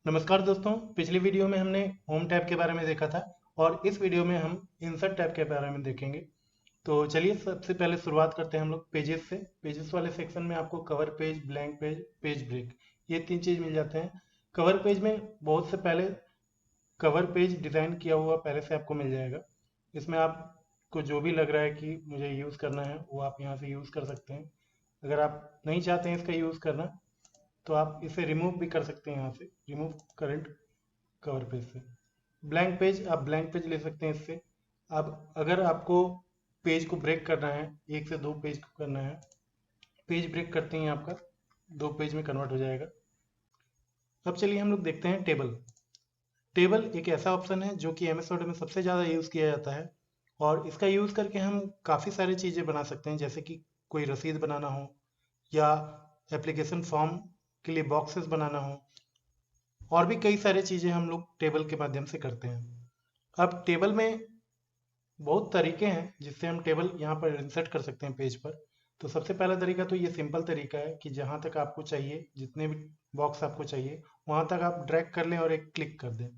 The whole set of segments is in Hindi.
नमस्कार दोस्तों, पिछली वीडियो में हमने होम टैब के बारे में देखा था और इस वीडियो में हम इंसर्ट टैब के बारे में देखेंगे। तो चलिए सबसे पहले शुरुआत करते हैं हम लोग पेजेस से। पेजेस वाले सेक्शन में आपको cover page, blank page, page break, ये तीन चीज़ मिल जाते हैं। कवर पेज में बहुत से पहले कवर पेज डिज़ाइन किया हुआ पहले से आपको मिल जाएगा। इसमें आपको जो भी लग रहा है कि मुझे यूज़ करना है वो आप यहाँ से यूज़ कर सकते हैं। अगर आप नहीं चाहते हैं इसका यूज़ करना तो आप इसे रिमूव भी कर सकते हैं, यहाँ से रिमूव करंट कवर पेज से। ब्लैंक पेज, आप ब्लैंक पेज ले सकते हैं इससे। अब अगर आपको पेज को ब्रेक करना है, एक से दो पेज को करना है, पेज ब्रेक करते हैं आपका दो पेज में कन्वर्ट हो जाएगा। अब चलिए हम लोग देखते हैं टेबल। टेबल एक ऐसा ऑप्शन है जो कि एमएस वर्ड में सबसे ज़्यादा यूज़ किया जाता है और इसका यूज़ करके हम काफ़ी सारी चीज़ें बना सकते हैं, जैसे कि कोई रसीद बनाना हो या एप्लीकेशन फॉर्म के लिए बॉक्सेस बनाना हो, और भी कई सारी चीज़ें हम लोग टेबल के माध्यम से करते हैं। अब टेबल में बहुत तरीके हैं जिससे हम टेबल यहाँ पर इंसर्ट कर सकते हैं पेज पर। तो सबसे पहला तरीका तो ये सिंपल तरीका है कि जहाँ तक आपको चाहिए, जितने भी बॉक्स आपको चाहिए वहाँ तक आप ड्रैग कर लें और एक क्लिक कर दें,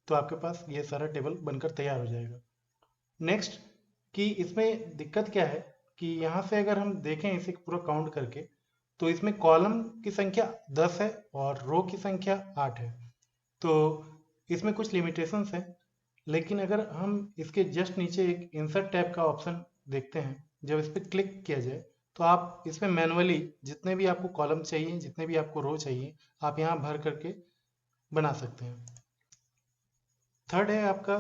तो आपके पास ये सारा टेबल बनकर तैयार हो जाएगा। नेक्स्ट, कि इसमें दिक्कत क्या है कि यहाँ से अगर हम देखें इसे पूरा काउंट करके, तो इसमें कॉलम की संख्या 10 है और रो की संख्या 8 है। तो इसमें कुछ लिमिटेशंस हैं, लेकिन अगर हम इसके जस्ट नीचे एक इंसर्ट टैब का ऑप्शन देखते हैं, जब इस पर क्लिक किया जाए तो आप इसमें मैनुअली जितने भी आपको कॉलम चाहिए, जितने भी आपको रो चाहिए, आप यहाँ भर करके बना सकते हैं। थर्ड है आपका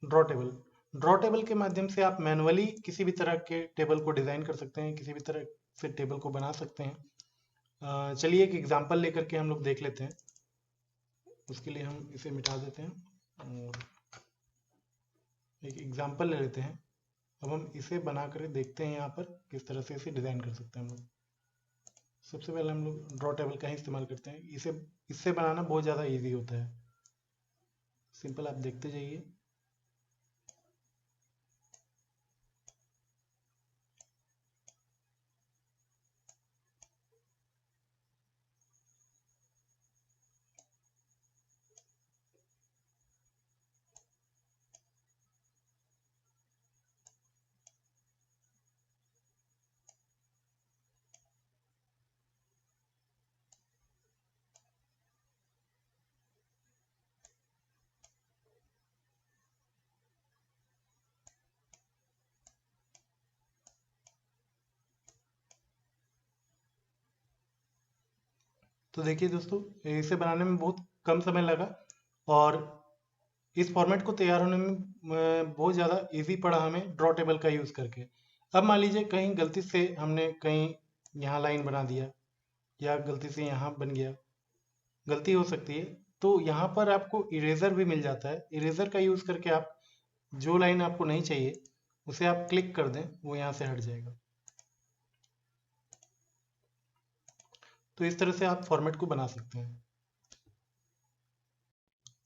ड्रॉ टेबल। ड्रॉ टेबल के माध्यम से आप मैनुअली किसी भी तरह के टेबल को डिज़ाइन कर सकते हैं, किसी भी तरह से टेबल को बना सकते हैं। चलिए एक एग्जांपल लेकर के हम लोग देख लेते हैं। उसके लिए हम इसे मिटा देते हैं और एक एग्जांपल ले लेते हैं। अब हम इसे बना कर देखते हैं यहाँ पर किस तरह से इसे डिज़ाइन कर सकते हैं हम लोग। सबसे पहले हम लोग ड्रॉ टेबल का ही इस्तेमाल करते हैं। इससे बनाना बहुत ज़्यादा इजी होता है। सिंपल, आप देखते जाइए। तो देखिए दोस्तों, इसे बनाने में बहुत कम समय लगा और इस फॉर्मेट को तैयार होने में बहुत ज़्यादा इजी पड़ा हमें ड्रॉ टेबल का यूज़ करके। अब मान लीजिए कहीं गलती से हमने कहीं यहाँ लाइन बना दिया या गलती से यहाँ बन गया, गलती हो सकती है, तो यहाँ पर आपको इरेजर भी मिल जाता है। इरेजर का यूज़ करके आप जो लाइन आपको नहीं चाहिए उसे आप क्लिक कर दें, वो यहाँ से हट जाएगा। तो इस तरह से आप फॉर्मेट को बना सकते हैं।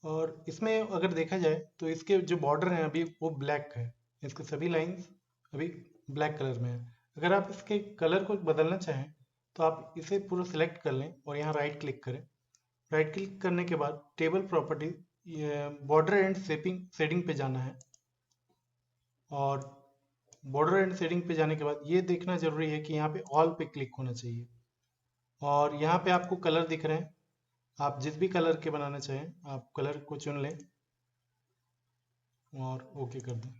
और इसमें अगर देखा जाए तो इसके जो बॉर्डर हैं अभी वो ब्लैक है, इसके सभी लाइंस अभी ब्लैक कलर में है। अगर आप इसके कलर को बदलना चाहें तो आप इसे पूरा सिलेक्ट कर लें और यहाँ राइट क्लिक करें। राइट क्लिक करने के बाद table property, border and shading पे जाना है और बॉर्डर एंड शेडिंग पे जाने के बाद ये देखना जरूरी है कि यहाँ पे ऑल पे क्लिक होना चाहिए और यहाँ पे आपको कलर दिख रहे हैं। आप जिस भी कलर के बनाना चाहें आप कलर को चुन लें और ओके कर दें।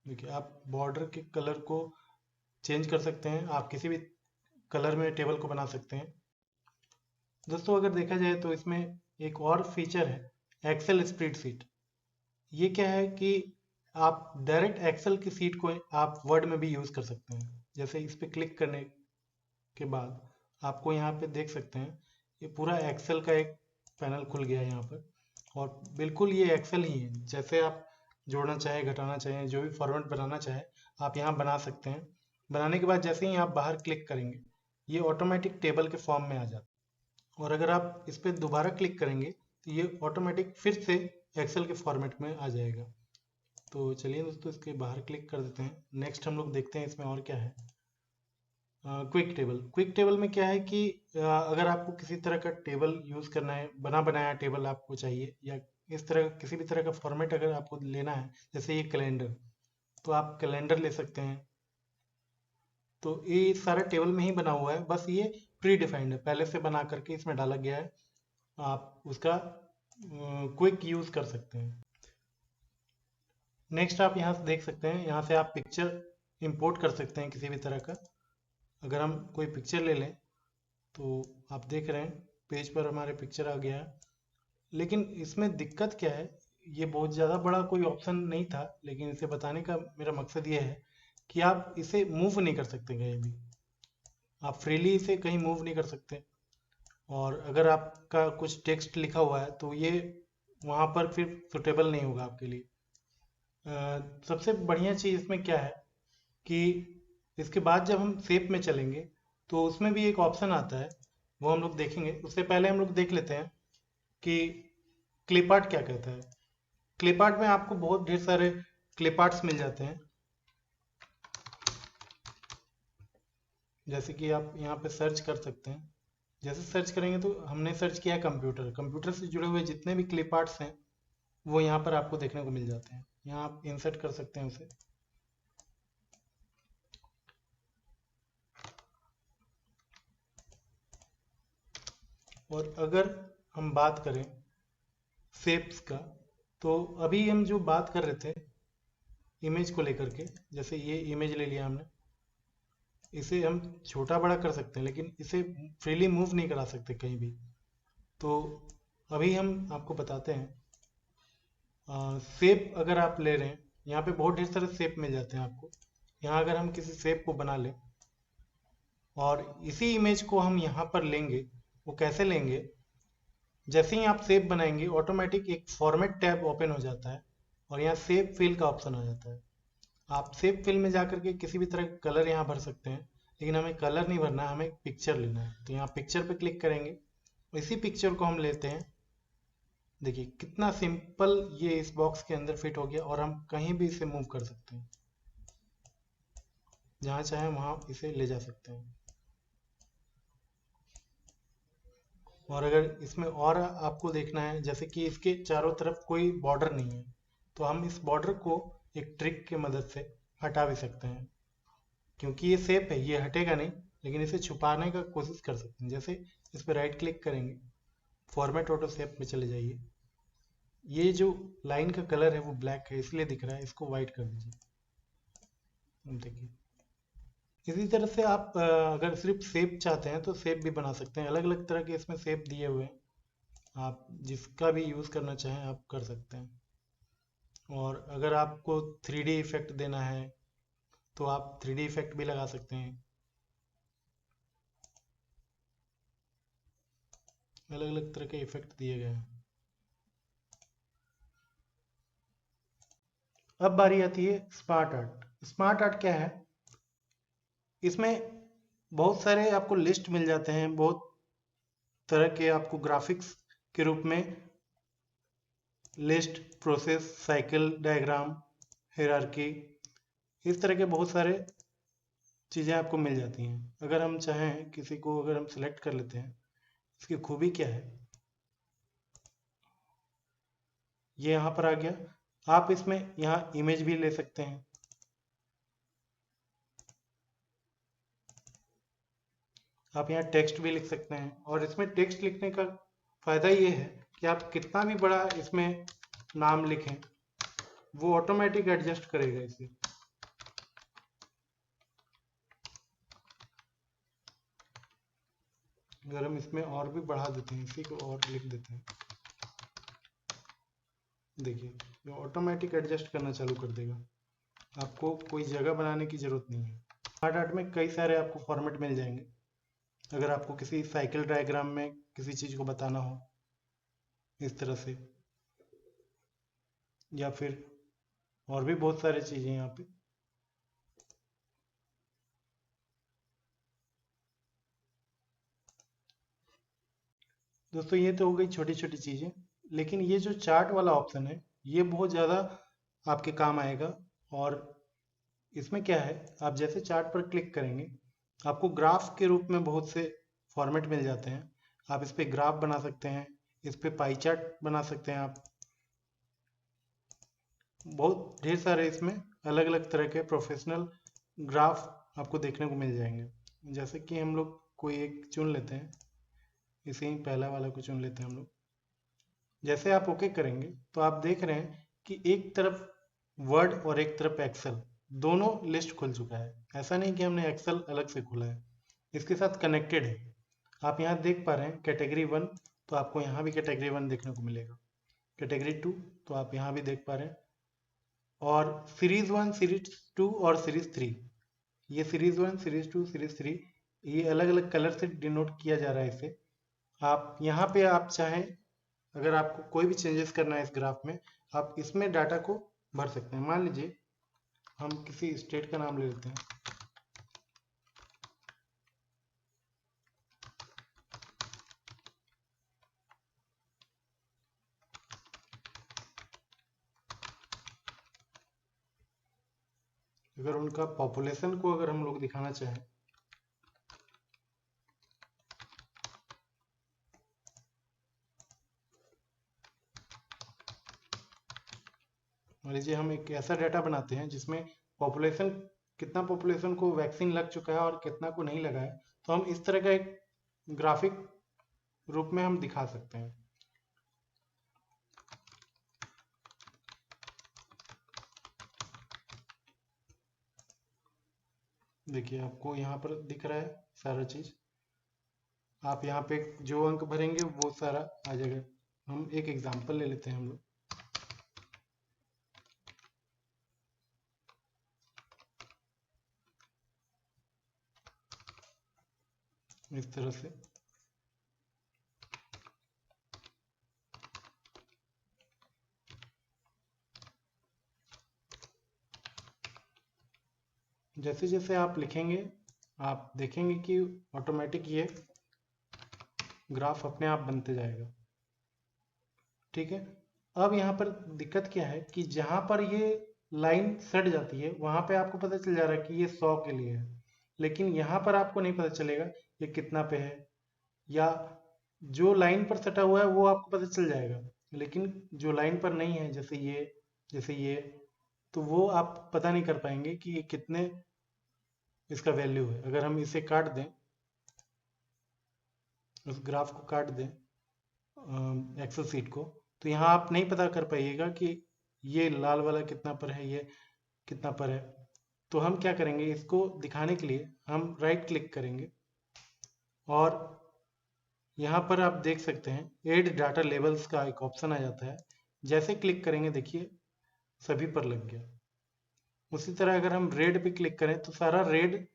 देखिए, आप बॉर्डर के कलर को चेंज कर सकते हैं, आप किसी भी कलर में टेबल को बना सकते हैं। दोस्तों अगर देखा जाए तो इसमें एक और फीचर है एक्सेल स्प्रेडशीट। ये क्या है कि आप डायरेक्ट एक्सेल की सीट को आप वर्ड में भी यूज़ कर सकते हैं। जैसे इस पर क्लिक करने के बाद आपको यहाँ पे देख सकते हैं ये पूरा एक्सेल का एक पैनल खुल गया है यहाँ पर, और बिल्कुल ये एक्सेल ही है। जैसे आप जोड़ना चाहें, घटाना चाहें, जो भी फॉर्मेट बनाना चाहें आप यहाँ बना सकते हैं। बनाने के बाद जैसे ही आप बाहर क्लिक करेंगे ये ऑटोमेटिक टेबल के फॉर्म में आ जाता है, और अगर आप इस पर दोबारा क्लिक करेंगे तो ये ऑटोमेटिक फिर से एक्सेल के फॉर्मेट में आ जाएगा। तो चलिए दोस्तों इसके बाहर क्लिक कर देते हैं। नेक्स्ट हम लोग देखते हैं इसमें और क्या है। क्विक टेबल में क्या है कि अगर आपको किसी तरह का टेबल यूज़ करना है, बना बनाया टेबल आपको चाहिए, या इस तरह किसी भी तरह का फॉर्मेट अगर आपको लेना है, जैसे ये कैलेंडर, तो आप कैलेंडर ले सकते हैं। तो ये सारा टेबल में ही बना हुआ है, बस ये प्री डिफाइंड है, पहले से बना करके इसमें डाला गया है। आप उसका क्विक यूज़ कर सकते हैं। नेक्स्ट आप यहाँ से देख सकते हैं, यहाँ से आप पिक्चर इंपोर्ट कर सकते हैं किसी भी तरह का। अगर हम कोई पिक्चर ले लें तो आप देख रहे हैं पेज पर हमारे पिक्चर आ गया है। लेकिन इसमें दिक्कत क्या है, ये बहुत ज़्यादा बड़ा कोई ऑप्शन नहीं था, लेकिन इसे बताने का मेरा मकसद ये है कि आप इसे मूव नहीं कर सकते कहीं भी, आप फ्रीली इसे कहीं मूव नहीं कर सकते। और अगर आपका कुछ टेक्स्ट लिखा हुआ है तो ये वहाँ पर फिर सुटेबल नहीं होगा आपके लिए। सबसे बढ़िया चीज़ इसमें क्या है कि इसके बाद जब हम शेप में चलेंगे तो उसमें भी एक ऑप्शन आता है, वो हम लोग देखेंगे। उससे पहले हम लोग देख लेते हैं कि क्लिप आर्ट क्या कहता है। क्लिप आर्ट में आपको बहुत ढेर सारे क्लिप आर्ट्स मिल जाते हैं। जैसे कि आप यहाँ पे सर्च कर सकते हैं। जैसे सर्च करेंगे तो हमने सर्च किया है कंप्यूटर से जुड़े हुए जितने भी क्लिप आर्ट्स हैं वो यहाँ पर आपको देखने को मिल जाते हैं। यहाँ आप इंसर्ट कर सकते हैं उसे। और अगर हम बात करें शेप्स का, तो अभी हम जो बात कर रहे थे इमेज को लेकर के, जैसे ये इमेज ले लिया हमने, इसे हम छोटा बड़ा कर सकते हैं लेकिन इसे फ्रीली मूव नहीं करा सकते कहीं भी। तो अभी हम आपको बताते हैं शेप अगर आप ले रहे हैं, यहाँ पे बहुत ढेर सारे शेप मिल जाते हैं आपको। यहाँ अगर हम किसी शेप को बना लें और इसी इमेज को हम यहाँ पर लेंगे, वो कैसे लेंगे, जैसे ही आप शेप बनाएंगे ऑटोमेटिक एक फॉर्मेट टैब ओपन हो जाता है और यहाँ शेप फिल का ऑप्शन आ जाता है। आप शेप फिल में जाकर के किसी भी तरह का कलर यहाँ भर सकते हैं, लेकिन हमें कलर नहीं भरना है, हमें पिक्चर लेना है। तो यहाँ पिक्चर पे क्लिक करेंगे, इसी पिक्चर को हम लेते हैं। देखिए कितना सिंपल ये इस बॉक्स के अंदर फिट हो गया और हम कहीं भी इसे मूव कर सकते हैं, जहाँ चाहे वहाँ इसे ले जा सकते हैं। और अगर इसमें और आपको देखना है, जैसे कि इसके चारों तरफ कोई बॉर्डर नहीं है, तो हम इस बॉर्डर को एक ट्रिक की मदद से हटा भी सकते हैं। क्योंकि ये शेप है, ये हटेगा नहीं, लेकिन इसे छुपाने का कोशिश कर सकते हैं। जैसे इस पर राइट क्लिक करेंगे, फॉर्मेट ऑटो शेप में चले जाइए। ये जो लाइन का कलर है वो ब्लैक है इसलिए दिख रहा है, इसको वाइट कर दीजिए। देखिए इसी तरह से आप अगर सिर्फ शेप चाहते हैं तो शेप भी बना सकते हैं। अलग अलग तरह के इसमें शेप दिए हुए हैं, आप जिसका भी यूज़ करना चाहें आप कर सकते हैं। और अगर आपको 3D इफेक्ट देना है तो आप 3D इफेक्ट भी लगा सकते हैं। अलग अलग तरह के इफेक्ट दिए गए हैं। अब बारी आती है स्मार्ट आर्ट। स्मार्ट आर्ट क्या है, इसमें बहुत सारे आपको लिस्ट मिल जाते हैं, बहुत तरह के आपको ग्राफिक्स के रूप में list, process, cycle diagram, hierarchy, इस तरह के बहुत सारे चीज़ें आपको मिल जाती हैं। अगर हम चाहें किसी को, अगर हम सिलेक्ट कर लेते हैं, इसकी खूबी क्या है, ये यहाँ पर आ गया। आप इसमें यहाँ इमेज भी ले सकते हैं। आप यहाँ टेक्स्ट भी लिख सकते हैं, और इसमें टेक्स्ट लिखने का फ़ायदा ये है कि आप कितना भी बड़ा इसमें नाम लिखें वो ऑटोमेटिक एडजस्ट करेगा इसे। अगर हम इसमें और भी बढ़ा देते हैं, इसी को और लिख देते हैं, देखिए ये ऑटोमेटिक एडजस्ट करना चालू कर देगा, आपको कोई जगह बनाने की ज़रूरत नहीं है। स्मार्ट आर्ट में कई सारे आपको फॉर्मेट मिल जाएंगे। अगर आपको किसी साइकिल डायग्राम में किसी चीज़ को बताना हो इस तरह से, या फिर और भी बहुत सारी चीज़ें यहाँ पे। दोस्तों ये तो हो गई छोटी छोटी चीज़ें, लेकिन ये जो चार्ट वाला ऑप्शन है ये बहुत ज़्यादा आपके काम आएगा। और इसमें क्या है, आप जैसे चार्ट पर क्लिक करेंगे आपको ग्राफ के रूप में बहुत से फॉर्मेट मिल जाते हैं। आप इस पे ग्राफ बना सकते हैं, इस पे पाई चार्ट बना सकते हैं आप। बहुत ढेर सारे इसमें अलग अलग तरह के प्रोफेशनल ग्राफ आपको देखने को मिल जाएंगे। जैसे कि हम लोग कोई एक चुन लेते हैं, इसे ही पहला वाला को चुन लेते हैं हम लोग। जैसे आप ओके करेंगे तो आप देख रहे हैं कि एक तरफ वर्ड और एक तरफ एक्सेल, दोनों लिस्ट खुल चुका है। ऐसा नहीं कि हमने एक्सेल अलग से खोला है, इसके साथ कनेक्टेड है। आप यहाँ देख पा रहे हैं कैटेगरी 1, तो आपको यहाँ भी कैटेगरी 1 देखने को मिलेगा। कैटेगरी 2 तो आप यहाँ भी देख पा रहे हैं। और सीरीज 1, सीरीज 2 और सीरीज 3, ये सीरीज 1, सीरीज 2, सीरीज 3, ये अलग अलग कलर से डिनोट किया जा रहा है इसे। आप यहाँ पे आप चाहें, अगर आपको कोई भी चेंजेस करना है इस ग्राफ में, आप इसमें डाटा को भर सकते हैं। मान लीजिए हम किसी स्टेट का नाम ले लेते हैं। अगर उनका पॉपुलेशन को अगर हम लोग दिखाना चाहें, मान लीजिए हम एक ऐसा डाटा बनाते हैं जिसमें पॉपुलेशन, कितना पॉपुलेशन को वैक्सीन लग चुका है और कितना को नहीं लगा है, तो हम इस तरह का एक ग्राफिक रूप में हम दिखा सकते हैं। देखिए आपको यहाँ पर दिख रहा है सारा चीज। आप यहाँ पे जो अंक भरेंगे वो सारा आ जाएगा। हम एक एग्जांपल ले लेते हैं हम लोग। इस तरह से जैसे जैसे आप लिखेंगे आप देखेंगे कि ऑटोमेटिक ये ग्राफ अपने आप बनते जाएगा। ठीक है। अब यहाँ पर दिक्कत क्या है कि जहां पर ये लाइन सट जाती है वहां पे आपको पता चल जा रहा है कि ये 100 के लिए है, लेकिन यहाँ पर आपको नहीं पता चलेगा ये कितना पे है। या जो लाइन पर सटा हुआ है वो आपको पता चल जाएगा, लेकिन जो लाइन पर नहीं है, जैसे ये, तो वो आप पता नहीं कर पाएंगे कि ये कितने इसका वैल्यू है। अगर हम इसे काट दें, उस ग्राफ को काट दें एक्सेल सीट को, तो यहाँ आप नहीं पता कर पाइएगा कि ये लाल वाला कितना पर है, ये कितना पर है। तो हम क्या करेंगे, इसको दिखाने के लिए हम राइट क्लिक करेंगे और यहाँ पर आप देख सकते हैं एड डाटा लेबल्स का एक ऑप्शन आ जाता है। जैसे क्लिक करेंगे देखिए सभी पर लग गया। उसी तरह अगर हम रेड पे क्लिक करें तो सारा रेड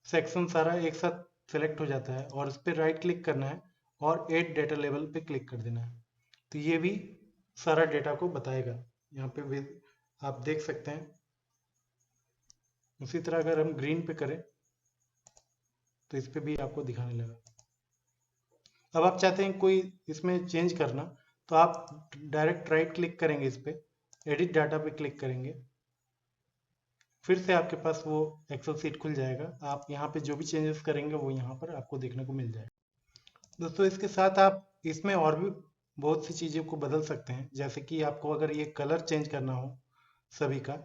सेक्शन सारा एक साथ सेलेक्ट हो जाता है, और उस पर राइट क्लिक करना है और एड डेटा लेवल पे क्लिक कर देना है, तो ये भी सारा डेटा को बताएगा। यहाँ पे भी आप देख सकते हैं। उसी तरह अगर हम ग्रीन पे करें तो इस पे भी आपको दिखाने लगा। अब आप चाहते हैं कोई इसमें चेंज करना, तो आप डायरेक्ट राइट क्लिक करेंगे, इस पे एडिट डाटा पे क्लिक करेंगे, फिर से आपके पास वो एक्सेल सीट खुल जाएगा। आप यहाँ पे जो भी चेंजेस करेंगे वो यहाँ पर आपको देखने को मिल जाएगा। दोस्तों इसके साथ आप इसमें और भी बहुत सी चीज़ों को बदल सकते हैं। जैसे कि आपको अगर ये कलर चेंज करना हो सभी का,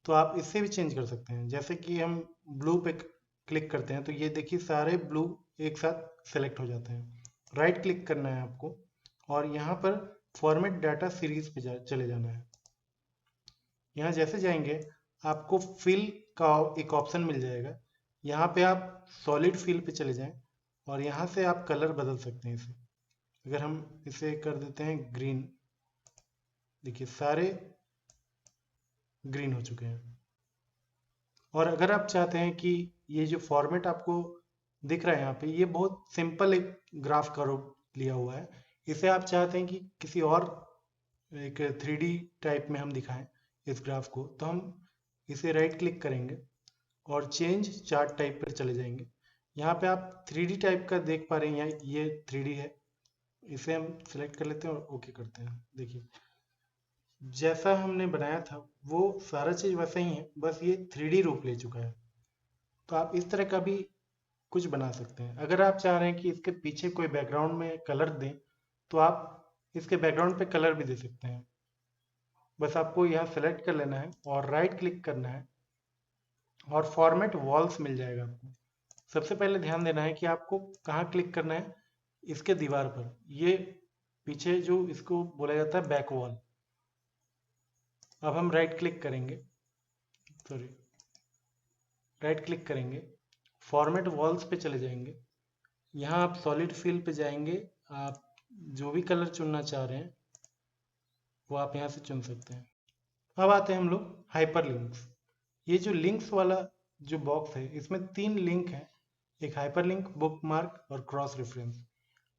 तो आप इससे भी चेंज कर सकते हैं। जैसे कि हम ब्लू पे क्लिक करते हैं तो ये देखिए सारे ब्लू एक साथ सेलेक्ट हो जाते हैं। राइट क्लिक करना है आपको और यहाँ पर फॉर्मेट डाटा सीरीज पे चले जाना है। यहाँ जैसे जाएंगे आपको फिल का एक ऑप्शन मिल जाएगा। यहाँ पे आप सॉलिड फिल पे चले जाएं और यहाँ से आप कलर बदल सकते हैं इसे। अगर हम इसे कर देते हैं ग्रीन, देखिए सारे ग्रीन हो चुके हैं। और अगर आप चाहते हैं कि ये जो फॉर्मेट आपको दिख रहा है यहाँ पे, ये बहुत सिंपल एक ग्राफ का रूप लिया हुआ है। इसे आप चाहते हैं कि किसी और एक 3D टाइप में हम दिखाएं इस ग्राफ को, तो हम इसे राइट क्लिक करेंगे और चेंज चार्ट टाइप पर चले जाएंगे। यहाँ पे आप 3D टाइप का देख पा रहे हैं, यहाँ ये 3D है। इसे हम सिलेक्ट कर लेते हैं और ओके करते हैं। देखिए जैसा हमने बनाया था वो सारा चीज वैसा ही है, बस ये 3D रूप ले चुका है। तो आप इस तरह का भी कुछ बना सकते हैं। अगर आप चाह रहे हैं कि इसके पीछे कोई बैकग्राउंड में कलर दें तो आप इसके बैकग्राउंड पे कलर भी दे सकते हैं। बस आपको यहाँ सेलेक्ट कर लेना है और राइट क्लिक करना है और फॉर्मेट वॉल्स मिल जाएगा आपको। सबसे पहले ध्यान देना है कि आपको कहाँ क्लिक करना है, इसके दीवार पर, ये पीछे जो इसको बोला जाता है बैक वॉल। अब हम राइट क्लिक करेंगे, राइट क्लिक करेंगे, फॉर्मेट वॉल्स पे चले जाएंगे। यहाँ आप सॉलिड फिल पे जाएंगे, आप जो भी कलर चुनना चाह रहे हैं वो आप यहाँ से चुन सकते हैं। अब आते हैं हम लोग हाइपर लिंक्स। ये जो लिंक्स वाला जो बॉक्स है इसमें 3 लिंक है, एक हाइपरलिंक, बुकमार्क और क्रॉस रेफरेंस।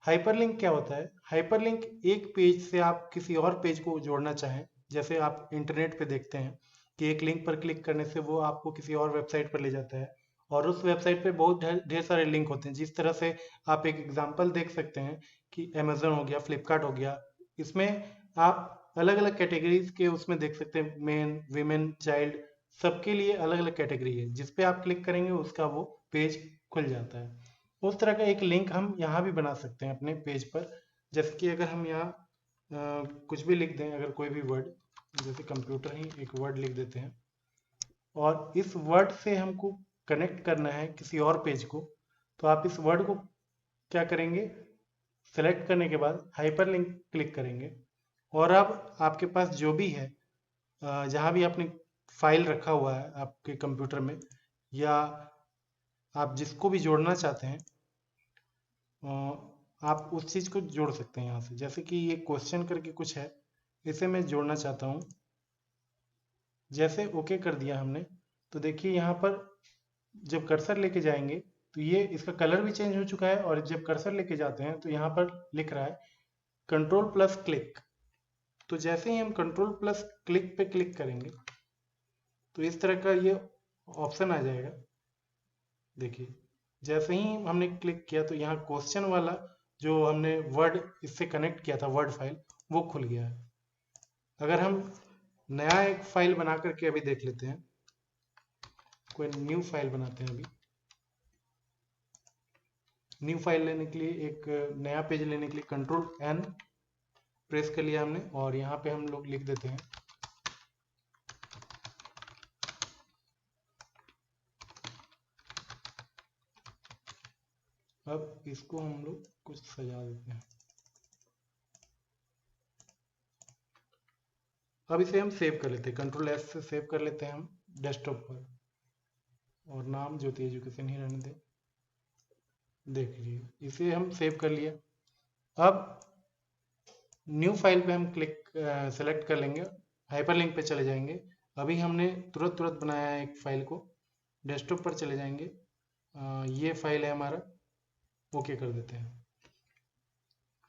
हाइपरलिंक क्या होता है? हाइपरलिंक एक पेज से आप किसी और पेज को जोड़ना चाहें, जैसे आप इंटरनेट पे देखते हैं कि एक लिंक पर क्लिक करने से वो आपको किसी और वेबसाइट पर ले जाता है और उस वेबसाइट पे बहुत ढेर सारे लिंक होते हैं। जिस तरह से आप एक एग्जांपल देख सकते हैं कि अमेजन हो गया, फ्लिपकार्ट हो गया, इसमें आप अलग अलग कैटेगरीज के उसमें देख सकते हैं, मेन, वीमेन, चाइल्ड, सबके लिए अलग अलग कैटेगरी है। जिस पे आप क्लिक करेंगे उसका वो पेज खुल जाता है। उस तरह का एक लिंक हम यहाँ भी बना सकते हैं अपने पेज पर। जैसे कि अगर हम यहाँ कुछ भी लिख दें, अगर कोई भी वर्ड, जैसे कंप्यूटर ही एक वर्ड लिख देते हैं और इस वर्ड से हमको कनेक्ट करना है किसी और पेज को, तो आप इस वर्ड को क्या करेंगे, सेलेक्ट करने के बाद हाइपरलिंक क्लिक करेंगे और अब आपके पास जो भी है, जहाँ भी आपने फाइल रखा हुआ है आपके कंप्यूटर में, या आप जिसको भी जोड़ना चाहते हैं, आप उस चीज़ को जोड़ सकते हैं यहाँ से। जैसे कि ये क्वेश्चन करके कुछ है, इसे मैं जोड़ना चाहता हूँ। जैसे ओके कर दिया हमने, तो देखिए यहाँ पर जब कर्सर लेके जाएंगे तो ये इसका कलर भी चेंज हो चुका है और जब कर्सर लेके जाते हैं तो यहाँ पर लिख रहा है कंट्रोल प्लस क्लिक। तो जैसे ही हम कंट्रोल प्लस क्लिक पे क्लिक करेंगे तो इस तरह का ये ऑप्शन आ जाएगा। देखिए जैसे ही हमने क्लिक किया तो यहाँ क्वेश्चन वाला जो हमने वर्ड इससे कनेक्ट किया था, वर्ड फाइल, वो खुल गया है। अगर हम नया एक फाइल बना करके अभी देख लेते हैं, कोई न्यू फाइल बनाते हैं। अभी न्यू फाइल लेने के लिए, एक नया पेज लेने के लिए कंट्रोल एन प्रेस कर लिया हमने और यहाँ पे हम लोग लिख देते हैं अब इसको हम लोग कुछ सजा देते हैं। अब इसे हम सेव कर लेते हैं, कंट्रोल एस से सेव कर लेते हैं हम डेस्कटॉप पर और नाम ज्योति एजुकेशन ही रहने दें। देख लीजिए इसे हम सेव कर लिया। अब न्यू फाइल पे हम क्लिक सेलेक्ट कर लेंगे, हाइपरलिंक पे चले जाएंगे। अभी हमने तुरंत बनाया है एक फाइल को, डेस्कटॉप पर चले जाएंगे, ये फाइल है हमारा, ओके कर देते हैं।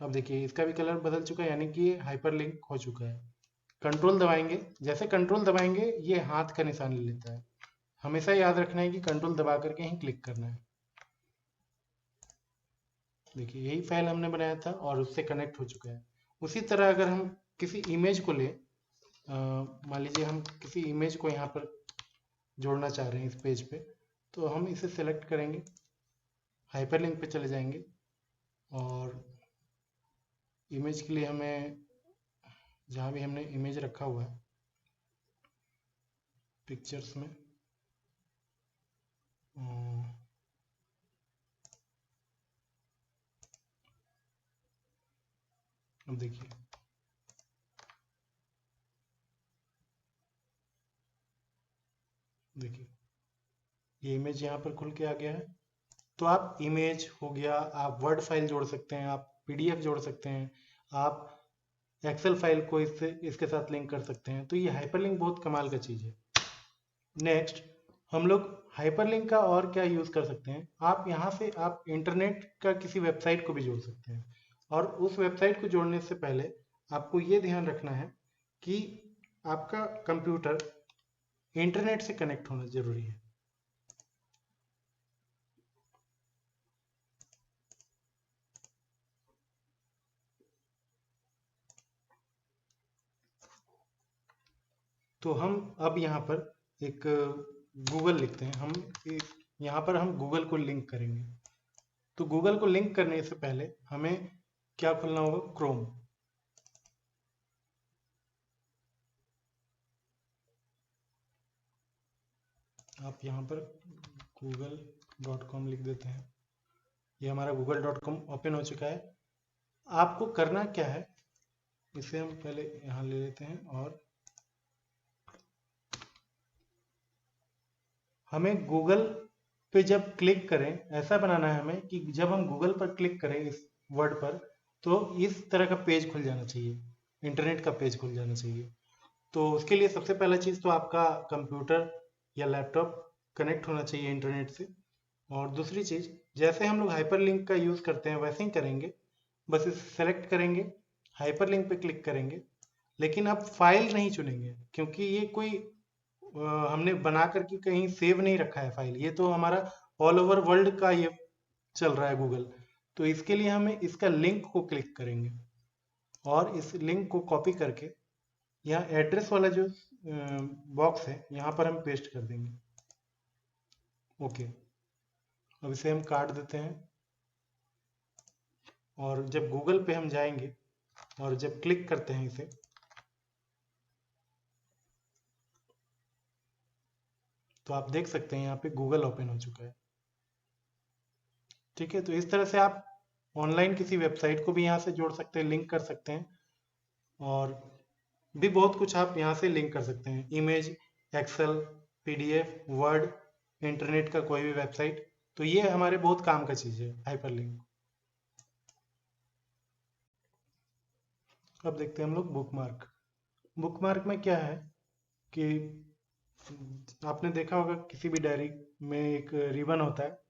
अब देखिए इसका भी कलर बदल चुका है, यानी कि ये हाइपरलिंक हो चुका है। कंट्रोल दबाएंगे, जैसे कंट्रोल दबाएंगे ये हाथ का निशान ले लेता है। हमेशा याद रखना है कि कंट्रोल दबा करके ही क्लिक करना है। देखिए यही फाइल हमने बनाया था और उससे कनेक्ट हो चुका है। उसी तरह अगर हम किसी इमेज को ले, मान लीजिए हम किसी इमेज को यहाँ पर जोड़ना चाह रहे हैं इस पेज पे, तो हम इसे सेलेक्ट करेंगे, हाइपरलिंक पे चले जाएंगे और इमेज के लिए हमें जहाँ भी हमने इमेज रखा हुआ है पिक्चर्स में, अब देखिए ये इमेज यहाँ पर खुल के आ गया है। तो आप इमेज हो गया, आप वर्ड फाइल जोड़ सकते हैं, आप पीडीएफ जोड़ सकते हैं, आप एक्सेल फाइल को इसके साथ लिंक कर सकते हैं। तो ये हाइपरलिंक बहुत कमाल का चीज़ है। नेक्स्ट हम लोग हाइपरलिंक का और क्या यूज़ कर सकते हैं, आप यहाँ से आप इंटरनेट का किसी वेबसाइट को भी जोड़ सकते हैं। और उस वेबसाइट को जोड़ने से पहले आपको ये ध्यान रखना है कि आपका कंप्यूटर इंटरनेट से कनेक्ट होना जरूरी है। तो हम अब यहाँ पर एक गूगल लिखते हैं, हम यहाँ पर हम गूगल को लिंक करेंगे। तो गूगल को लिंक करने से पहले हमें क्या खोलना होगा? क्रोम। आप यहाँ पर google.com लिख देते हैं। ये हमारा google.com ओपन हो चुका है। आपको करना क्या है, इसे हम पहले यहाँ ले लेते हैं और हमें गूगल पे जब क्लिक करें, ऐसा बनाना है हमें कि जब हम गूगल पर क्लिक करें इस वर्ड पर, तो इस तरह का पेज खुल जाना चाहिए, इंटरनेट का पेज खुल जाना चाहिए। तो उसके लिए सबसे पहला चीज़ तो आपका कंप्यूटर या लैपटॉप कनेक्ट होना चाहिए इंटरनेट से। और दूसरी चीज़, जैसे हम लोग हाइपरलिंक का यूज़ करते हैं वैसे ही करेंगे। बस इसे सेलेक्ट करेंगे, हाइपरलिंक पे क्लिक करेंगे, लेकिन अब फाइल नहीं चुनेंगे क्योंकि ये कोई हमने बना करके कहीं सेव नहीं रखा है फाइल। ये तो हमारा ऑल ओवर वर्ल्ड का ये चल रहा है गूगल। तो इसके लिए हमें इसका लिंक को क्लिक करेंगे और इस लिंक को कॉपी करके यहाँ एड्रेस वाला जो बॉक्स है यहाँ पर हम पेस्ट कर देंगे। ओके, अब इसे हम काट देते हैं और जब गूगल पे हम जाएंगे और जब क्लिक करते हैं इसे, तो आप देख सकते हैं यहाँ पे गूगल ओपन हो चुका है। ठीक है, तो इस तरह से आप ऑनलाइन किसी वेबसाइट को भी यहाँ से जोड़ सकते हैं, लिंक कर सकते हैं, और भी बहुत कुछ आप यहाँ से लिंक कर सकते हैं। Image, excel, PDF, word, internet का कोई भी वेबसाइट। तो ये हमारे बहुत काम का चीज़ है हाइपरलिंक। अब देखते हैं हम लोग बुकमार्क। बुकमार्क में क्या है कि आपने देखा होगा किसी भी डायरी में एक रिबन होता है।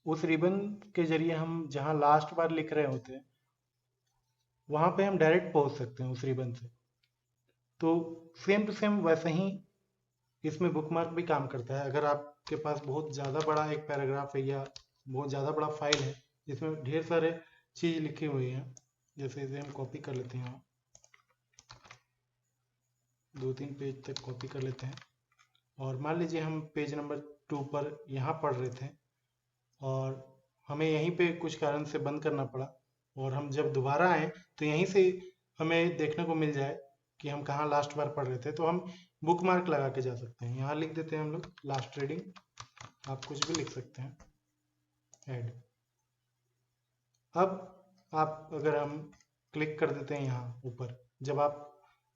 उस रिबन के जरिए हम जहाँ लास्ट बार लिख रहे होते हैं वहाँ पे हम डायरेक्ट पहुँच सकते हैं उस रिबन से। तो सेम टू सेम वैसे ही इसमें बुकमार्क भी काम करता है। अगर आपके पास बहुत ज़्यादा बड़ा एक पैराग्राफ है या बहुत ज़्यादा बड़ा फाइल है जिसमें ढेर सारे चीज़ लिखी हुई हैं, जैसे इसे हम कॉपी कर लेते हैं, 2-3 पेज तक कॉपी कर लेते हैं, और मान लीजिए हम पेज नंबर 2 पर यहाँ पढ़ रहे थे और हमें यहीं पे कुछ कारण से बंद करना पड़ा, और हम जब दोबारा आए तो यहीं से हमें देखने को मिल जाए कि हम कहाँ लास्ट बार पढ़ रहे थे, तो हम बुक मार्क लगा के जा सकते हैं। यहाँ लिख देते हैं हम लोग लास्ट रीडिंग, आप कुछ भी लिख सकते हैं, ऐड। अब आप अगर हम क्लिक कर देते हैं यहाँ ऊपर, जब आप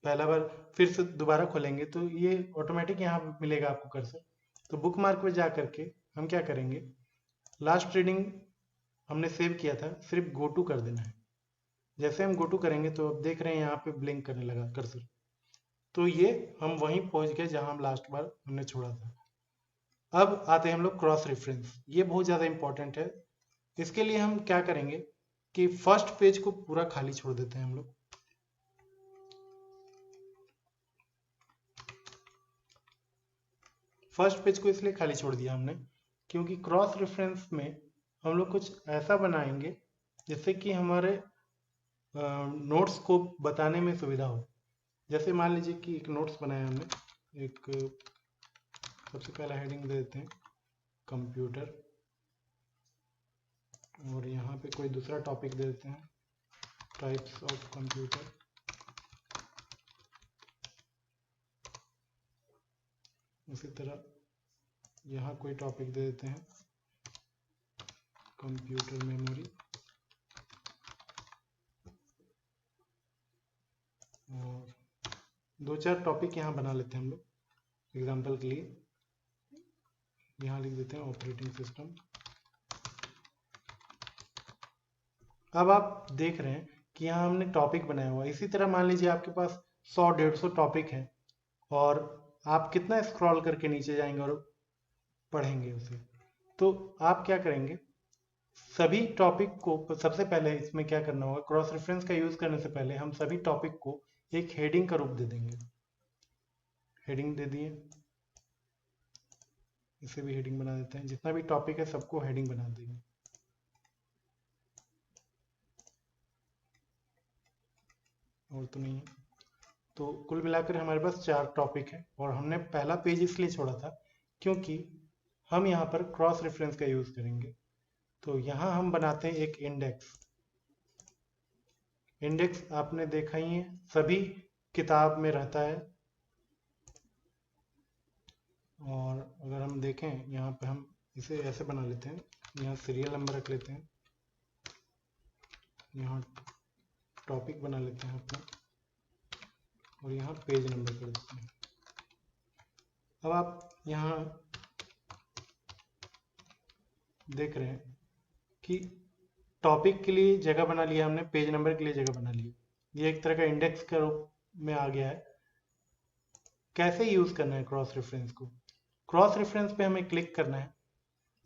पहला बार फिर से दोबारा खोलेंगे तो ये ऑटोमेटिक यहाँ मिलेगा आपको कर्सर। तो बुक मार्क पे जा करके हम क्या करेंगे, लास्ट रीडिंग हमने सेव किया था, सिर्फ गो टू कर देना है। जैसे हम गो टू करेंगे तो अब देख रहे हैं यहाँ पे ब्लिंक करने लगा कर्सर। तो ये हम वहीं पहुंच गए जहां हम लास्ट बार हमने छोड़ा था। अब आते हैं हम लोग क्रॉस रेफरेंस। ये बहुत ज़्यादा इंपॉर्टेंट है। इसके लिए हम क्या करेंगे कि फर्स्ट पेज को पूरा खाली छोड़ देते हैं हम लोग। फर्स्ट पेज को इसलिए खाली छोड़ दिया हमने क्योंकि क्रॉस रेफरेंस में हम लोग कुछ ऐसा बनाएंगे जिससे कि हमारे नोट्स को बताने में सुविधा हो। जैसे मान लीजिए कि एक नोट्स बनाया हमने, एक सबसे पहला हेडिंग दे देते हैं कंप्यूटर, और यहाँ पे कोई दूसरा टॉपिक दे देते हैं टाइप्स ऑफ कंप्यूटर। उसी तरह यहाँ कोई टॉपिक दे देते हैं कंप्यूटर मेमोरी, और 2-4 टॉपिक यहाँ बना लेते हैं हम लोग एग्जाम्पल के लिए। यहाँ लिख देते हैं ऑपरेटिंग सिस्टम। अब आप देख रहे हैं कि यहाँ हमने टॉपिक बनाया हुआ है। इसी तरह मान लीजिए आपके पास 100-150 टॉपिक हैं और आप कितना स्क्रॉल करके नीचे जाएंगे और पढ़ेंगे उसे। तो आप क्या करेंगे, सभी टॉपिक को सबसे पहले इसमें क्या करना होगा, क्रॉस रेफरेंस का यूज करने से पहले हम सभी टॉपिक को एक हेडिंग का रूप दे देंगे। हेडिंग दे दिए, इसे भी हेडिंग बना देते हैं। जितना भी टॉपिक है सबको हेडिंग बना देंगे। और तो नहीं है। तो कुल मिलाकर हमारे पास 4 टॉपिक है, और हमने पहला पेज इसलिए छोड़ा था क्योंकि हम यहाँ पर क्रॉस रेफरेंस का यूज करेंगे। तो यहाँ हम बनाते हैं एक इंडेक्स। इंडेक्स आपने देखा ही है, सभी किताब में रहता है। और अगर हम देखें यहाँ पे हम इसे ऐसे बना लेते हैं, यहाँ सीरियल नंबर रख लेते हैं, यहाँ टॉपिक बना लेते हैं अपना, और यहाँ पेज नंबर कर देते हैं। अब आप यहाँ देख रहे हैं कि टॉपिक के लिए जगह बना लिया हमने, पेज नंबर के लिए जगह बना ली। ये एक तरह का इंडेक्स के रूप में आ गया है। कैसे यूज करना है क्रॉस रेफरेंस को? क्रॉस रेफरेंस पे हमें क्लिक करना है।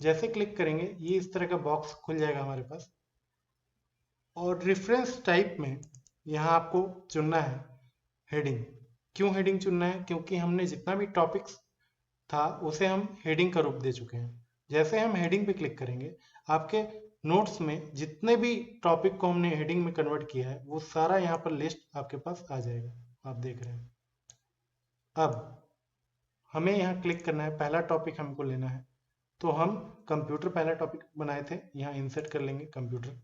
जैसे क्लिक करेंगे ये इस तरह का बॉक्स खुल जाएगा हमारे पास, और रेफरेंस टाइप में यहाँ आपको चुनना है हेडिंग। क्यों हेडिंग चुनना है? क्योंकि हमने जितना भी टॉपिक्स था उसे हम हेडिंग का रूप दे चुके हैं। जैसे हम हेडिंग पे क्लिक करेंगे, आपके नोट्स में जितने भी टॉपिक को हमने हेडिंग में कन्वर्ट किया है वो सारा यहाँ पर लिस्ट आपके पास आ जाएगा, आप देख रहे हैं। अब हमें यहाँ क्लिक करना है, पहला टॉपिक हमको लेना है। तो हम कंप्यूटर पहला टॉपिक बनाए थे, यहाँ इंसर्ट कर लेंगे कंप्यूटर।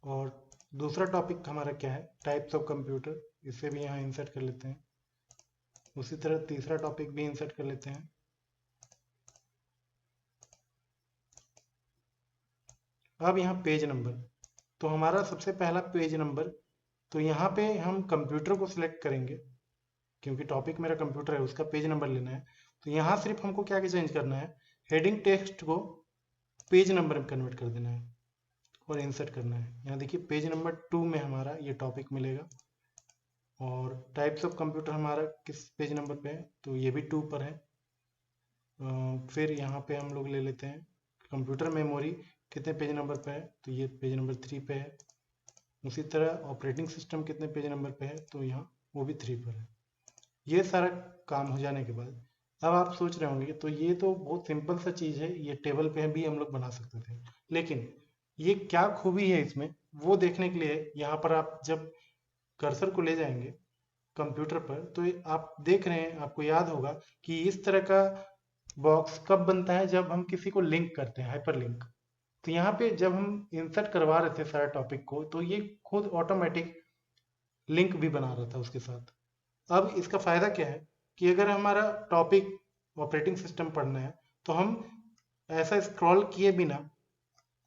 और दूसरा टॉपिक हमारा क्या है? टाइप्स ऑफ कंप्यूटर, इसे भी यहाँ इंसर्ट कर लेते हैं। उसी तरह तीसरा टॉपिक भी इंसर्ट कर लेते हैं। अब यहाँ पेज नंबर, तो हमारा सबसे पहला पेज नंबर, तो यहाँ पे हम कंप्यूटर को सिलेक्ट करेंगे क्योंकि टॉपिक मेरा कंप्यूटर है, उसका पेज नंबर लेना है। तो यहाँ सिर्फ हमको क्या चेंज करना है, हेडिंग टेक्स्ट को पेज नंबर में कन्वर्ट कर देना है और इंसर्ट करना है। यहाँ देखिए पेज नंबर 2 में हमारा ये टॉपिक मिलेगा। और टाइप्स ऑफ कंप्यूटर हमारा किस पेज नंबर पे है? तो ये भी 2 पर है। फिर यहाँ पे हम लोग ले लेते हैं कंप्यूटर मेमोरी कितने पेज नंबर पे है? तो ये पेज नंबर 3 पे है। उसी तरह ऑपरेटिंग सिस्टम कितने पेज नंबर पे है? तो यहाँ वो भी 3 पर है। ये सारा काम हो जाने के बाद अब आप सोच रहे होंगे तो ये तो बहुत सिंपल सा चीज़ है, ये टेबल पे भी हम लोग बना सकते थे, लेकिन ये क्या खूबी है इसमें वो देखने के लिए यहाँ पर आप जब कर्सर को ले जाएंगे कंप्यूटर पर, तो आप देख रहे हैं, आपको याद होगा कि इस तरह का बॉक्स कब बनता है? जब हम किसी को लिंक करते हैं, हाइपर लिंक। तो यहाँ पे जब हम इंसर्ट करवा रहे थे सारा टॉपिक को, तो ये खुद ऑटोमेटिक लिंक भी बना रहा था उसके साथ। अब इसका फायदा क्या है कि अगर हमारा टॉपिक ऑपरेटिंग सिस्टम पढ़ना है तो हम ऐसा स्क्रॉल किए बिना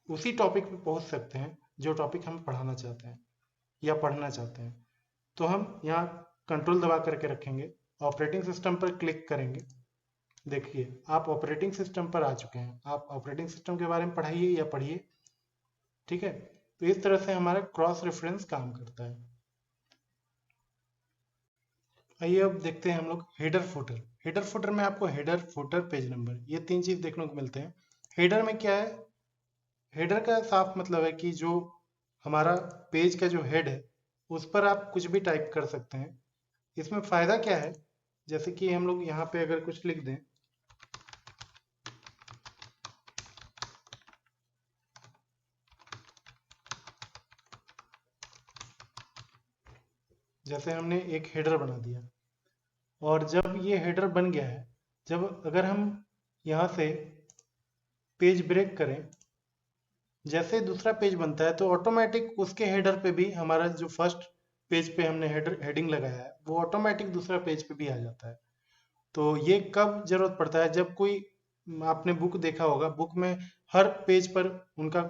उसी टॉपिक पे पहुंच सकते हैं जो टॉपिक हम पढ़ाना चाहते हैं या पढ़ना चाहते हैं। तो हम यहाँ कंट्रोल दबा करके रखेंगे, ऑपरेटिंग सिस्टम पर क्लिक करेंगे। देखिए आप ऑपरेटिंग सिस्टम पर आ चुके हैं, आप ऑपरेटिंग सिस्टम के बारे में पढ़ाइए या पढ़िए। ठीक है, तो इस तरह से हमारा क्रॉस रेफरेंस काम करता है। आइए अब देखते हैं हम लोग हेडर फुटर। हेडर फुटर में आपको हेडर फुटर पेज नंबर ये 3 चीज देखने को मिलते हैं। हेडर में क्या है? हेडर का साफ मतलब है कि जो हमारा पेज का जो हेड है उस पर आप कुछ भी टाइप कर सकते हैं। इसमें फायदा क्या है? जैसे कि हम लोग यहाँ पे अगर कुछ लिख दें, जैसे हमने एक हेडर बना दिया, और जब ये हेडर बन गया है, जब अगर हम यहाँ से पेज ब्रेक करें, जैसे दूसरा पेज बनता है तो ऑटोमेटिक उसके हेडर पे भी हमारा जो फर्स्ट पेज पे हमने हेडिंग लगाया है वो ऑटोमेटिक दूसरा पेज पे भी आ जाता है। तो ये कब जरूरत पड़ता है? जब कोई, आपने बुक देखा होगा, बुक में हर पेज पर उनका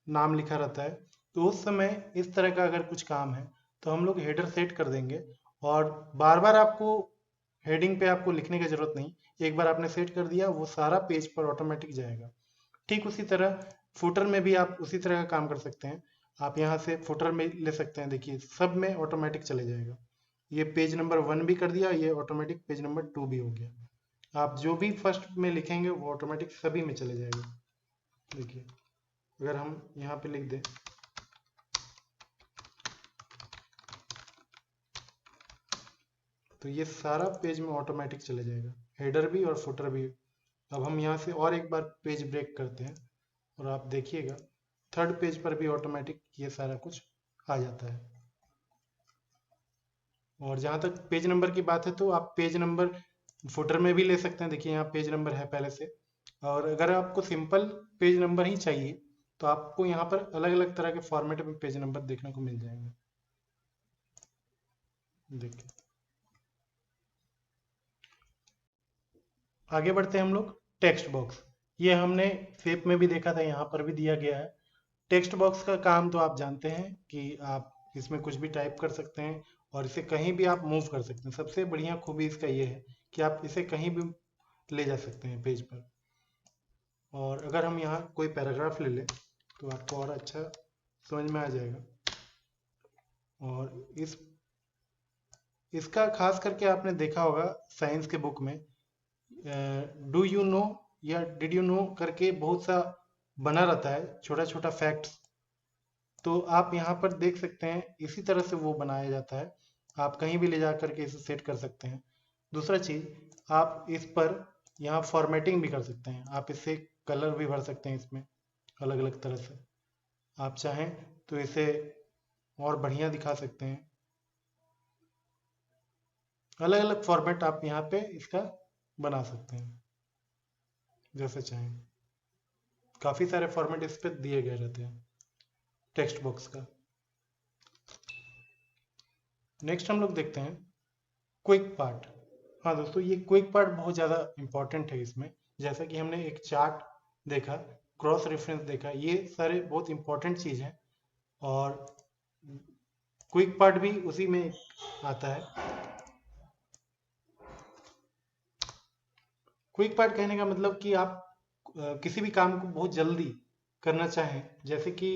नाम लिखा रहता है, तो उस समय इस तरह का अगर कुछ काम है तो हम लोग हेडर सेट कर देंगे, और बार बार आपको हेडिंग पे आपको लिखने की जरूरत नहीं, एक बार आपने सेट कर दिया वो सारा पेज पर ऑटोमेटिक जाएगा। ठीक उसी तरह फुटर में भी आप उसी तरह का काम कर सकते हैं। आप यहाँ से फुटर में ले सकते हैं, देखिए सब में ऑटोमेटिक चले जाएगा। ये पेज नंबर 1 भी कर दिया, ये ऑटोमेटिक पेज नंबर 2 भी हो गया। आप जो भी फर्स्ट में लिखेंगे वो ऑटोमेटिक सभी में चले जाएगा। देखिए अगर हम यहाँ पे लिख दें, तो ये सारा पेज में ऑटोमेटिक चले जाएगा, हेडर भी और फुटर भी। अब हम यहाँ से और एक बार पेज ब्रेक करते हैं और आप देखिएगा थर्ड पेज पर भी ऑटोमेटिक ये सारा कुछ आ जाता है। और जहाँ तक पेज नंबर की बात है तो आप पेज नंबर फुटर में भी ले सकते हैं। देखिए यहाँ पेज नंबर है पहले से। और अगर आपको सिंपल पेज नंबर ही चाहिए तो आपको यहाँ पर अलग अलग तरह के फॉर्मेट में पेज नंबर देखने को मिल जाएंगे। देखिए आगे बढ़ते हैं हम लोग। टेक्स्ट बॉक्स, ये हमने शेप में भी देखा था, यहाँ पर भी दिया गया है। टेक्स्ट बॉक्स का काम तो आप जानते हैं कि आप इसमें कुछ भी टाइप कर सकते हैं और इसे कहीं भी आप मूव कर सकते हैं। सबसे बढ़िया खूबी इसका ये है कि आप इसे कहीं भी ले जा सकते हैं पेज पर। और अगर हम यहाँ कोई पैराग्राफ ले लें तो आपको और अच्छा समझ में आ जाएगा। और इसका खास करके आपने देखा होगा साइंस के बुक में डू यू नो या डिड यू नो करके बहुत सा बना रहता है, छोटा छोटा फैक्ट्स। तो आप यहाँ पर देख सकते हैं इसी तरह से वो बनाया जाता है। आप कहीं भी ले जा करके इसे सेट कर सकते हैं। दूसरा चीज, आप इस पर यहाँ फॉर्मेटिंग भी कर सकते हैं। आप इससे कलर भी भर सकते हैं इसमें अलग अलग तरह से। आप चाहें तो इसे और बढ़िया दिखा सकते हैं। अलग अलग फॉर्मेट आप यहाँ पे इसका बना सकते हैं जैसे चाहें। काफ़ी सारे फॉर्मेट इस पे दिए गए रहते हैं टेक्स्ट बॉक्स का। नेक्स्ट हम लोग देखते हैं क्विक पार्ट। हाँ दोस्तों, ये क्विक पार्ट बहुत ज़्यादा इंपॉर्टेंट है इसमें। जैसा कि हमने एक चार्ट देखा, क्रॉस रेफरेंस देखा, ये सारे बहुत इंपॉर्टेंट चीज़ हैं। और क्विक पार्ट भी उसी में आता है। क्विक पार्ट कहने का मतलब कि आप किसी भी काम को बहुत जल्दी करना चाहें। जैसे कि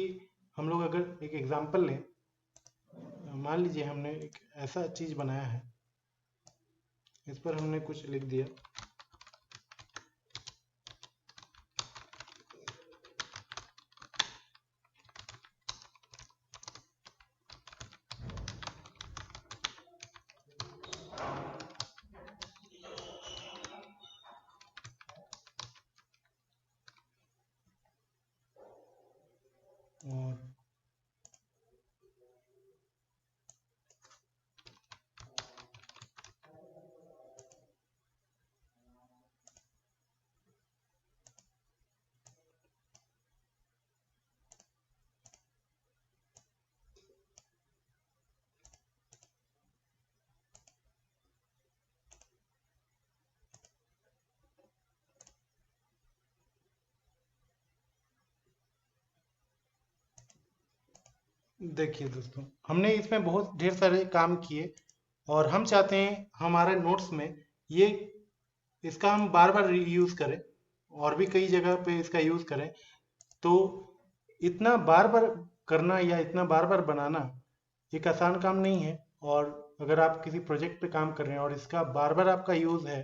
हम लोग अगर एक एग्जांपल लें, मान लीजिए हमने एक ऐसा चीज़ बनाया है, इस पर हमने कुछ लिख दिया। और देखिए दोस्तों, हमने इसमें बहुत ढेर सारे काम किए और हम चाहते हैं हमारे नोट्स में ये इसका हम बार बार यूज़ करें और भी कई जगह पे इसका यूज़ करें। तो इतना बार बार करना या इतना बार बार बनाना एक आसान काम नहीं है। और अगर आप किसी प्रोजेक्ट पे काम कर रहे हैं और इसका बार बार आपका यूज़ है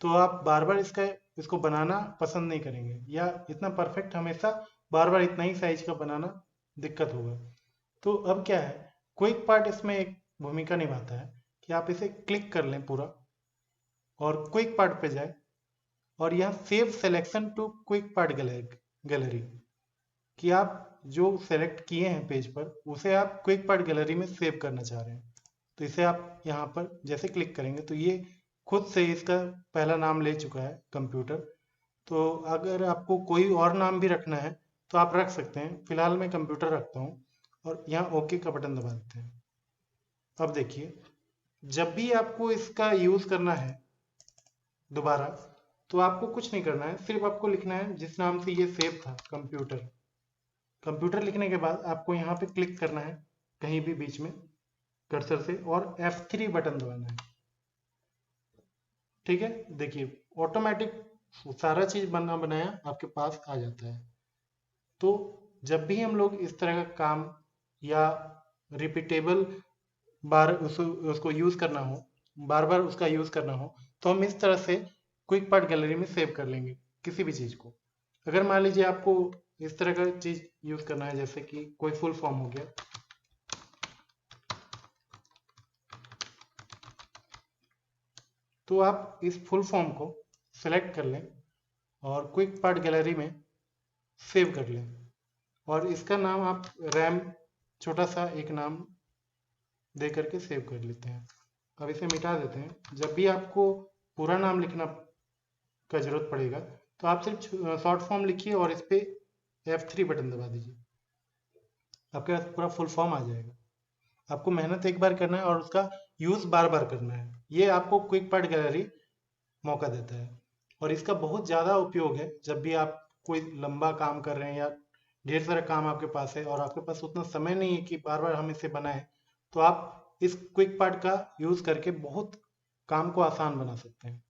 तो आप बार बार इसको बनाना पसंद नहीं करेंगे, या इतना परफेक्ट हमेशा बार बार इतना ही साइज का बनाना दिक्कत होगा। तो अब क्या है, क्विक पार्ट इसमें एक भूमिका निभाता है कि आप इसे क्लिक कर लें पूरा और क्विक पार्ट पे जाए और यहाँ save selection to quick part gallery कि आप जो सेलेक्ट किए हैं पेज पर उसे आप क्विक पार्ट गैलरी में सेव करना चाह रहे हैं। तो इसे आप यहाँ पर जैसे क्लिक करेंगे तो ये खुद से इसका पहला नाम ले चुका है, कंप्यूटर। तो अगर आपको कोई और नाम भी रखना है तो आप रख सकते हैं। फिलहाल मैं कंप्यूटर रखता हूँ और यहाँ ओके का बटन दबा देते हैं। अब देखिए, जब भी आपको इसका यूज़ करना है दोबारा, तो आपको कुछ नहीं करना है, सिर्फ आपको लिखना है जिस नाम से ये सेव था, कंप्यूटर। कंप्यूटर लिखने के बाद आपको यहाँ पे क्लिक करना है कहीं भी बीच में कर्सर से और F3 बटन दबाना है। ठीक है, देखिए ऑटोमेटिक सारा चीज बना बनाया आपके पास आ जाता है। तो जब भी हम लोग इस तरह का काम या रिपीटेबल बार उसको यूज करना हो, बार बार उसका यूज करना हो, तो हम इस तरह से क्विक पार्ट गैलरी में सेव कर लेंगे किसी भी चीज को। अगर मान लीजिए आपको इस तरह का चीज यूज करना है, जैसे कि कोई फुल फॉर्म हो गया, तो आप इस फुल फॉर्म को सेलेक्ट कर लें और क्विक पार्ट गैलरी में सेव कर लें। और इसका नाम आप रैम छोटा सा एक नाम दे करके सेव कर लेते हैं। अब इसे मिटा देते हैं। जब भी आपको पूरा नाम लिखना का जरूरत पड़ेगा तो आप सिर्फ शॉर्ट फॉर्म लिखिए और इस पर F3 बटन दबा दीजिए, आपके पास पूरा फुल फॉर्म आ जाएगा। आपको मेहनत एक बार करना है और उसका यूज़ बार बार करना है। ये आपको क्विक पार्ट गैलरी मौका देता है और इसका बहुत ज़्यादा उपयोग है जब भी आप कोई लंबा काम कर रहे हैं या ढेर सारा काम आपके पास है और आपके पास उतना समय नहीं है कि बार बार हम इसे बनाएं, तो आप इस क्विक पार्ट का यूज़ करके बहुत काम को आसान बना सकते हैं।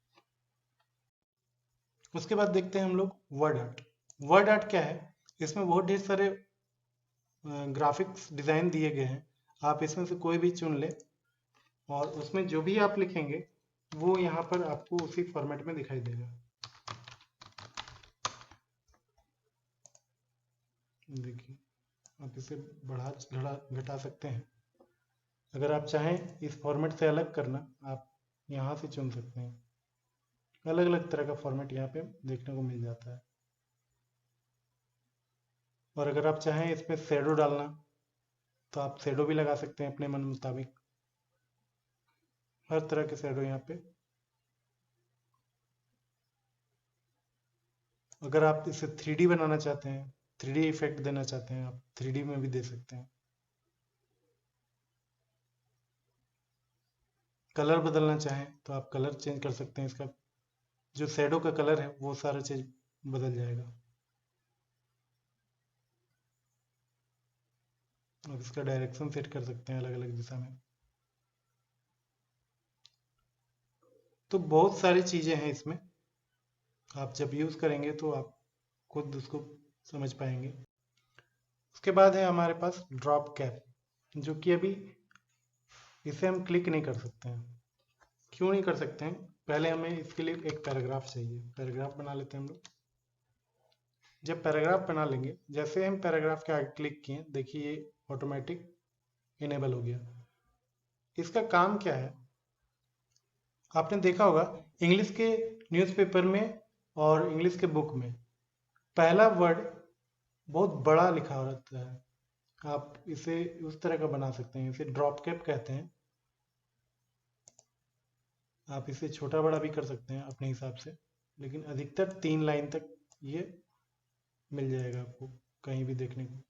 उसके बाद देखते हैं हम लोग वर्ड आर्ट। वर्ड आर्ट क्या है? इसमें बहुत ढेर सारे ग्राफिक्स डिज़ाइन दिए गए हैं। आप इसमें से कोई भी चुन ले और उसमें जो भी आप लिखेंगे वो यहाँ पर आपको उसी फॉर्मेट में दिखाई देगा। देखिए, आप इसे बढ़ा घटा सकते हैं। अगर आप चाहें इस फॉर्मेट से अलग करना, आप यहाँ से चुन सकते हैं। अलग अलग तरह का फॉर्मेट यहाँ पे देखने को मिल जाता है। और अगर आप चाहें इसमें शेडो डालना तो आप शेडो भी लगा सकते हैं अपने मन मुताबिक। हर तरह के शेडो यहाँ पे। अगर आप इसे 3D बनाना चाहते हैं, 3D इफेक्ट देना चाहते हैं, आप 3D में भी दे सकते हैं। कलर बदलना चाहें तो आप कलर चेंज कर सकते हैं। इसका जो शेडो का कलर है वो सारा चीज बदल जाएगा। और इसका डायरेक्शन सेट कर सकते हैं अलग अलग दिशा में। तो बहुत सारी चीजें हैं इसमें। आप जब यूज करेंगे तो आप खुद उसको समझ पाएंगे। उसके बाद है हमारे पास ड्रॉप कैप, जो कि अभी इसे हम क्लिक नहीं कर सकते हैं। क्यों नहीं कर सकते हैं? पहले हमें इसके लिए एक पैराग्राफ चाहिए। पैराग्राफ बना लेते हैं हम लोग। जब पैराग्राफ बना लेंगे, जैसे हम पैराग्राफ के आगे क्लिक किए, देखिए ये ऑटोमेटिक इनेबल हो गया। इसका काम क्या है? आपने देखा होगा इंग्लिश के न्यूज़पेपर में और इंग्लिश के बुक में पहला वर्ड बहुत बड़ा लिखा रहता है। आप इसे उस तरह का बना सकते हैं। इसे ड्रॉप कैप कहते हैं। आप इसे छोटा बड़ा भी कर सकते हैं अपने हिसाब से, लेकिन अधिकतर 3 लाइन तक ये मिल जाएगा आपको कहीं भी देखने को।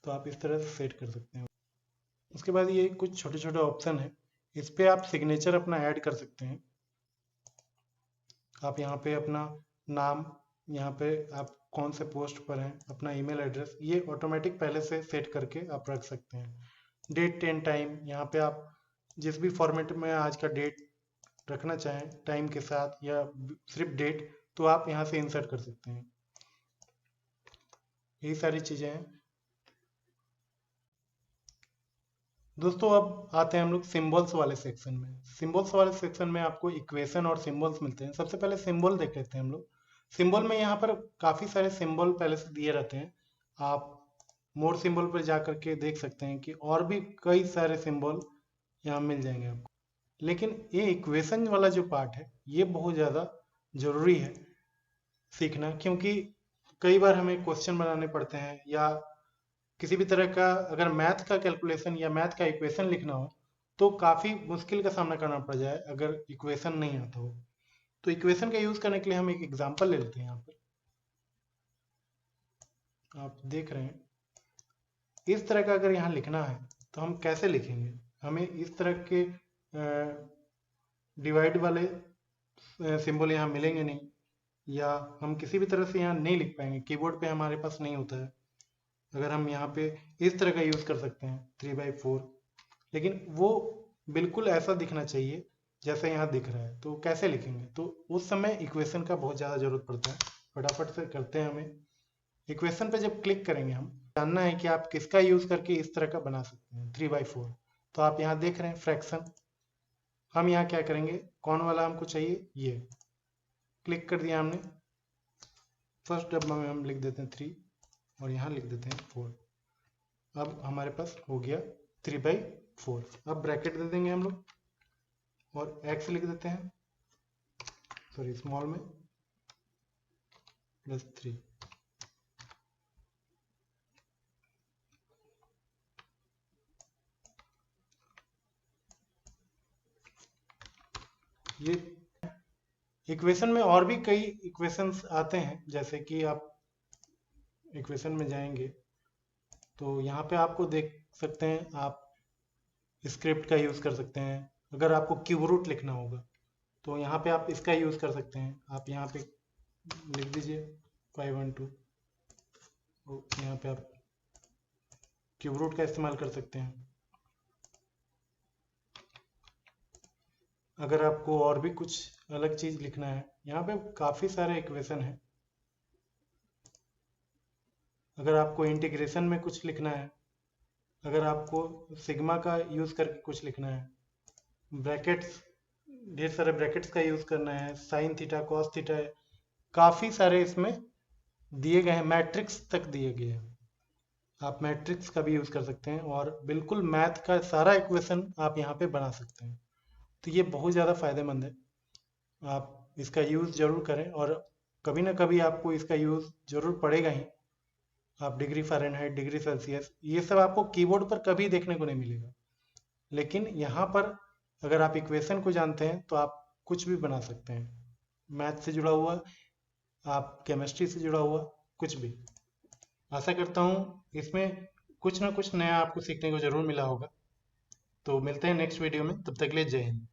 तो आप इस तरह से सेट कर सकते हैं। उसके बाद ये कुछ छोटे छोटे ऑप्शन है। इस पे आप सिग्नेचर अपना ऐड कर सकते हैं। आप यहाँ पे अपना नाम, यहाँ पे आप कौन से पोस्ट पर हैं, अपना ईमेल एड्रेस, ये ऑटोमेटिक पहले से सेट करके आप रख सकते हैं। डेट एंड टाइम, यहाँ पे आप जिस भी फॉर्मेट में आज का डेट रखना चाहें टाइम के साथ या सिर्फ डेट, तो आप यहाँ से इंसर्ट कर सकते हैं। यही सारी चीज़ें हैं दोस्तों। अब आते हैं हम लोग सिंबल्स वाले सेक्शन में। सिंबल्स वाले सेक्शन में आपको इक्वेशन और सिंबल्स मिलते हैं। सबसे पहले सिंबल देख लेते हैं हम लोग। सिंबल में यहाँ पर काफ़ी सारे सिंबल पहले से दिए रहते हैं। आप मोर सिंबल पर जा करके देख सकते हैं कि और भी कई सारे सिंबल यहाँ मिल जाएंगे आपको। लेकिन ये इक्वेशन वाला जो पार्ट है ये बहुत ज़्यादा ज़रूरी है सीखना, क्योंकि कई बार हमें क्वेश्चन बनाने पड़ते हैं या किसी भी तरह का अगर मैथ का कैलकुलेशन या मैथ का इक्वेशन लिखना हो तो काफ़ी मुश्किल का सामना करना पड़ जाए अगर इक्वेशन नहीं आता हो। तो इक्वेशन का यूज़ करने के लिए हम एक एग्जांपल ले लेते हैं। यहाँ पर आप देख रहे हैं इस तरह का अगर यहाँ लिखना है तो हम कैसे लिखेंगे? हमें इस तरह के डिवाइड वाले सिंबल यहाँ मिलेंगे नहीं, या हम किसी भी तरह से यहाँ नहीं लिख पाएंगे। कीबोर्ड पे हमारे पास नहीं होता है। अगर हम यहाँ पे इस तरह का यूज़ कर सकते हैं 3/4, लेकिन वो बिल्कुल ऐसा दिखना चाहिए जैसे यहाँ दिख रहा है। तो कैसे लिखेंगे? तो उस समय इक्वेशन का बहुत ज़्यादा ज़रूरत पड़ता है। फटाफट से करते हैं। हमें इक्वेशन पे जब क्लिक करेंगे, हम जानना है कि आप किसका यूज़ करके इस तरह का बना सकते हैं 3/4। तो आप यहाँ देख रहे हैं फ्रैक्शन। हम यहाँ क्या करेंगे, कौन वाला हमको चाहिए, ये क्लिक कर दिया हमने। फर्स्ट डब्बा में हम लिख देते हैं 3 और यहाँ लिख देते हैं 4। अब हमारे पास हो गया 3/4। अब ब्रैकेट दे देंगे हम लोग और x लिख देते हैं, सॉरी स्मॉल में, +3। ये इक्वेशन में और भी कई इक्वेशंस आते हैं, जैसे कि आप इक्वेशन में जाएंगे तो यहाँ पे आपको देख सकते हैं, आप स्क्रिप्ट का यूज़ कर सकते हैं। अगर आपको क्यूब रूट लिखना होगा तो यहाँ पे आप इसका यूज़ कर सकते हैं। आप यहाँ पे लिख दीजिए 512, यहाँ पे आप क्यूब रूट का इस्तेमाल कर सकते हैं। अगर आपको और भी कुछ अलग चीज़ लिखना है, यहाँ पे काफ़ी सारे इक्वेशन हैं। अगर आपको इंटीग्रेशन में कुछ लिखना है, अगर आपको सिग्मा का यूज़ करके कुछ लिखना है, ब्रैकेट्स, ढेर सारे ब्रैकेट्स का यूज़ करना है, साइन थीटा कॉस थीटा, काफ़ी सारे इसमें दिए गए हैं, मैट्रिक्स तक दिए गए हैं। आप मैट्रिक्स का भी यूज़ कर सकते हैं और बिल्कुल मैथ का सारा इक्वेशन आप यहाँ पे बना सकते हैं। तो ये बहुत ज़्यादा फायदेमंद है, आप इसका यूज़ ज़रूर करें और कभी ना कभी आपको इसका यूज़ ज़रूर पड़ेगा ही। आप डिग्री फ़ारेनहाइट, डिग्री सेल्सियस, ये सब आपको कीबोर्ड पर कभी देखने को नहीं मिलेगा, लेकिन यहाँ पर अगर आप इक्वेशन को जानते हैं तो आप कुछ भी बना सकते हैं, मैथ से जुड़ा हुआ, आप केमिस्ट्री से जुड़ा हुआ, कुछ भी। आशा करता हूँ इसमें कुछ ना कुछ नया आपको सीखने को ज़रूर मिला होगा। तो मिलते हैं नेक्स्ट वीडियो में, तब तक के लिए जय हिंद।